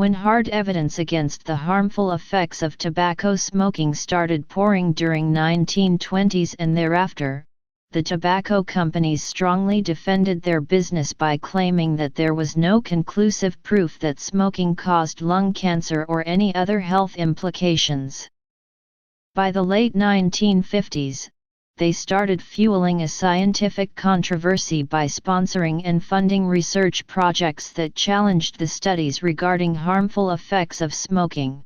When hard evidence against the harmful effects of tobacco smoking started pouring during 1920s and thereafter, the tobacco companies strongly defended their business by claiming that there was no conclusive proof that smoking caused lung cancer or any other health implications. By the late 1950s, they started fueling a scientific controversy by sponsoring and funding research projects that challenged the studies regarding harmful effects of smoking.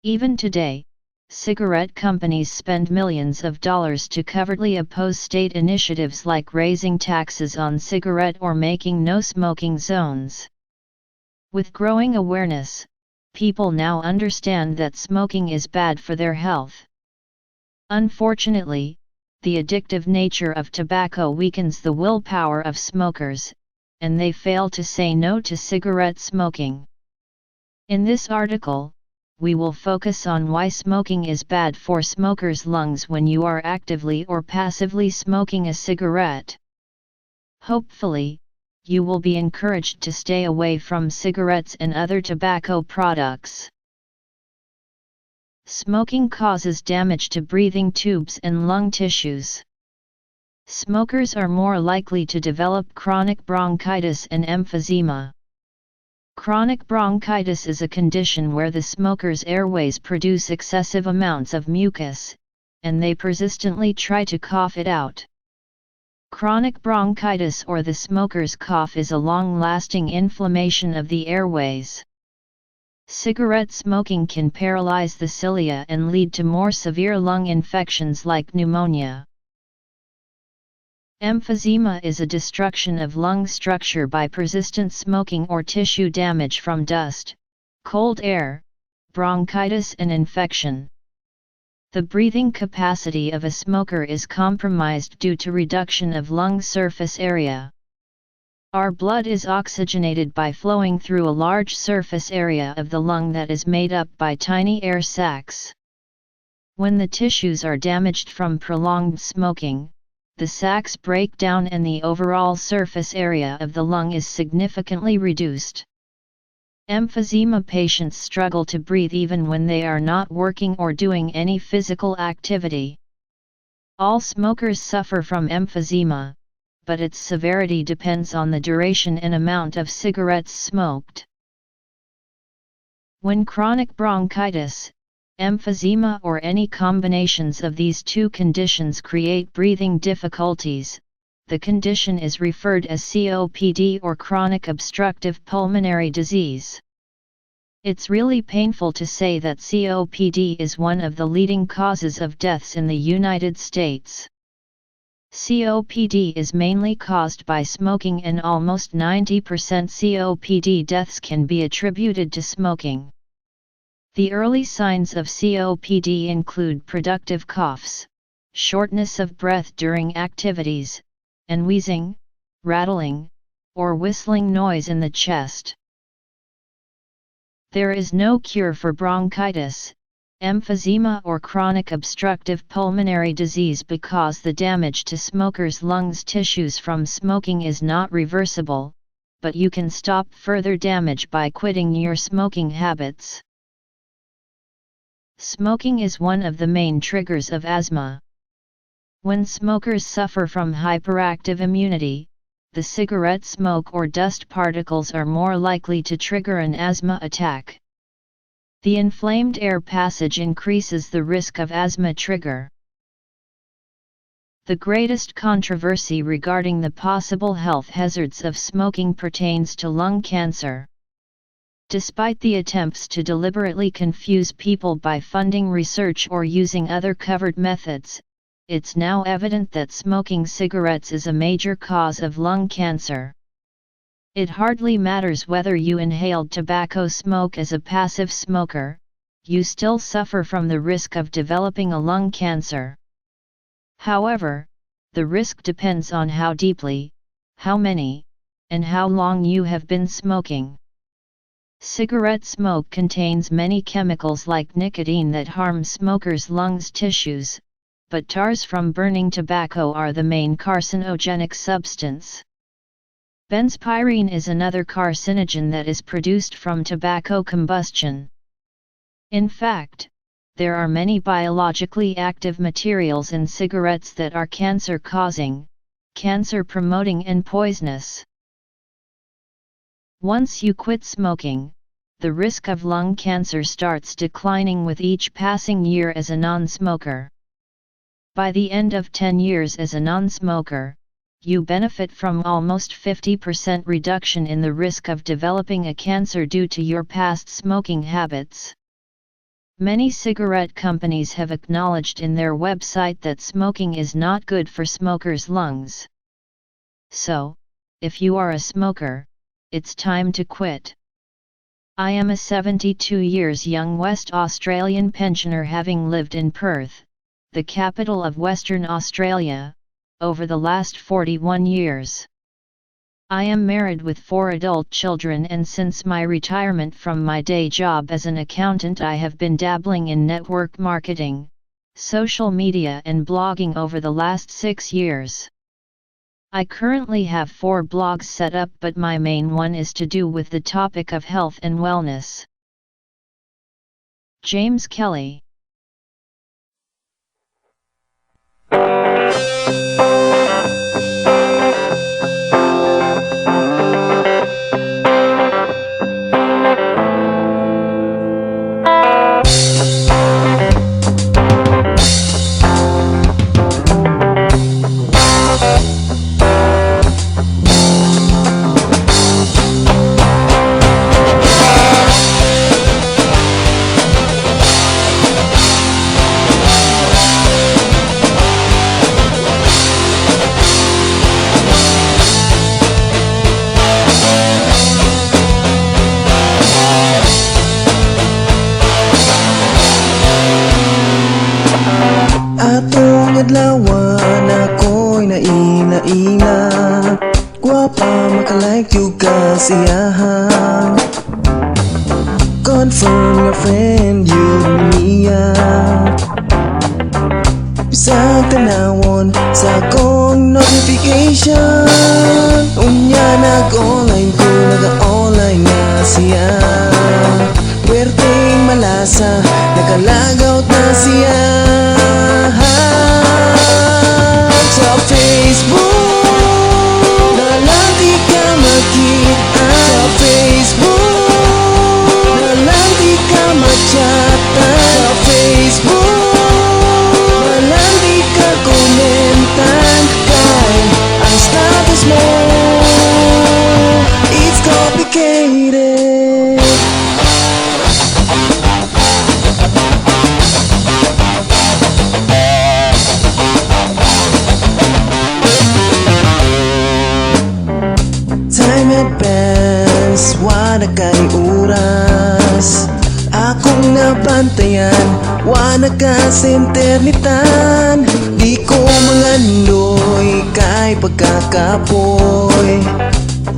Even today, cigarette companies spend millions of dollars to covertly oppose state initiatives like raising taxes on cigarette or making no-smoking zones. With growing awareness, people now understand that smoking is bad for their health. Unfortunately, the addictive nature of tobacco weakens the willpower of smokers, and they fail to say no to cigarette smoking. In this article, we will focus on why smoking is bad for smokers' lungs when you are actively or passively smoking a cigarette. Hopefully, you will be encouraged to stay away from cigarettes and other tobacco products. Smoking causes damage to breathing tubes and lung tissues. Smokers are more likely to develop chronic bronchitis and emphysema. Chronic bronchitis is a condition where the smoker's airways produce excessive amounts of mucus, and they persistently try to cough it out. Chronic bronchitis or the smoker's cough is a long-lasting inflammation of the airways. Cigarette smoking can paralyze the cilia and lead to more severe lung infections like pneumonia. Emphysema is a destruction of lung structure by persistent smoking or tissue damage from dust, cold air, bronchitis and infection. The breathing capacity of a smoker is compromised due to reduction of lung surface area. Our blood is oxygenated by flowing through a large surface area of the lung that is made up by tiny air sacs. When the tissues are damaged from prolonged smoking, the sacs break down and the overall surface area of the lung is significantly reduced. Emphysema patients struggle to breathe even when they are not working or doing any physical activity. All smokers suffer from emphysema, but its severity depends on the duration and amount of cigarettes smoked. When chronic bronchitis, emphysema or any combinations of these two conditions create breathing difficulties, the condition is referred as COPD or chronic obstructive pulmonary disease. It's really painful to say that COPD is one of the leading causes of deaths in the United States. COPD is mainly caused by smoking and almost 90% COPD deaths can be attributed to smoking. The early signs of COPD include productive coughs, shortness of breath during activities, and wheezing, rattling, or whistling noise in the chest. There is no cure for bronchitis, emphysema or chronic obstructive pulmonary disease because the damage to smokers' lungs tissues from smoking is not reversible, but you can stop further damage by quitting your smoking habits. Smoking is one of the main triggers of asthma. When smokers suffer from hyperactive immunity, the cigarette smoke or dust particles are more likely to trigger an asthma attack. The inflamed air passage increases the risk of asthma trigger. The greatest controversy regarding the possible health hazards of smoking pertains to lung cancer. Despite the attempts to deliberately confuse people by funding research or using other covered methods, it's now evident that smoking cigarettes is a major cause of lung cancer. It hardly matters whether you inhaled tobacco smoke as a passive smoker, you still suffer from the risk of developing a lung cancer. However, the risk depends on how deeply, how many, and how long you have been smoking. Cigarette smoke contains many chemicals like nicotine that harm smokers' lungs tissues, but tars from burning tobacco are the main carcinogenic substance. Benzpyrene is another carcinogen that is produced from tobacco combustion. In fact, there are many biologically active materials in cigarettes that are cancer-causing, cancer-promoting and poisonous. Once you quit smoking, the risk of lung cancer starts declining with each passing year as a non-smoker. By the end of 10 years as a non-smoker, you benefit from almost 50% reduction in the risk of developing a cancer due to your past smoking habits. Many cigarette companies have acknowledged in their website that smoking is not good for smokers' lungs. So, if you are a smoker, it's time to quit. I am a 72 years young West Australian pensioner having lived in Perth, the capital of Western Australia, over the last 41 years. I am married with 4 adult children, and since my retirement from my day job as an accountant I have been dabbling in network marketing, social media and blogging over the last 6 years. I currently have 4 blogs set up, but my main one is to do with the topic of health and wellness. James Kelly. Adlawan ako'y naina-ina, guwapa makalike yung kasiyahan. Confirm nga friend yun niya, bisag tanawon sa akong notification. Unya nag-online ko, naga-online nga siya. Puwerteng malasa, nakalagaw na siya. Sa Facebook, nalang di ka makita. Sa Facebook, nalang di ka machata. Sa Facebook, nalang di ka komentan. Kaya ang status mo, it's complicated. Time advance, wala kay oras. Akong nabantayan, wala ka sa internetan. Di ko mangandoy kay pagkakapoy.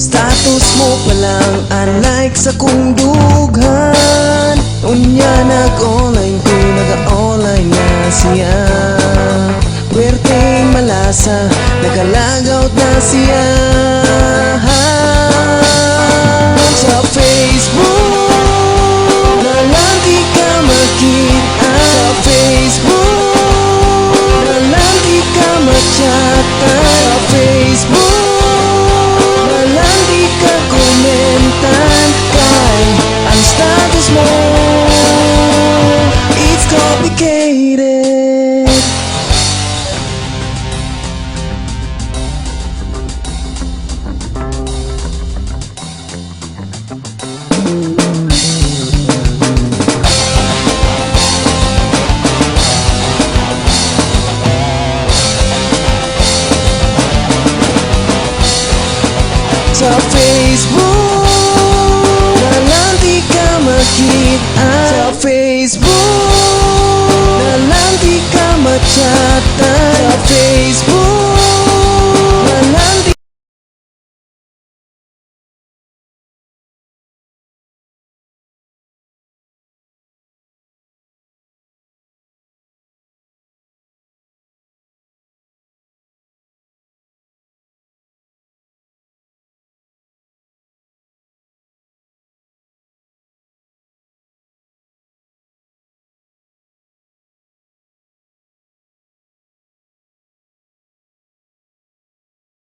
Status mo palang unlike sa kong dughan. Unya nag-online ko, naga-online na siya. Puwerteng malasa, nakalagaw na siya. Sa Facebook, nalang di ka makita. Sa Facebook, nalang di ka machata. Sa Facebook, nalang di ka komentan. Kaya ang status mo, it's complicated.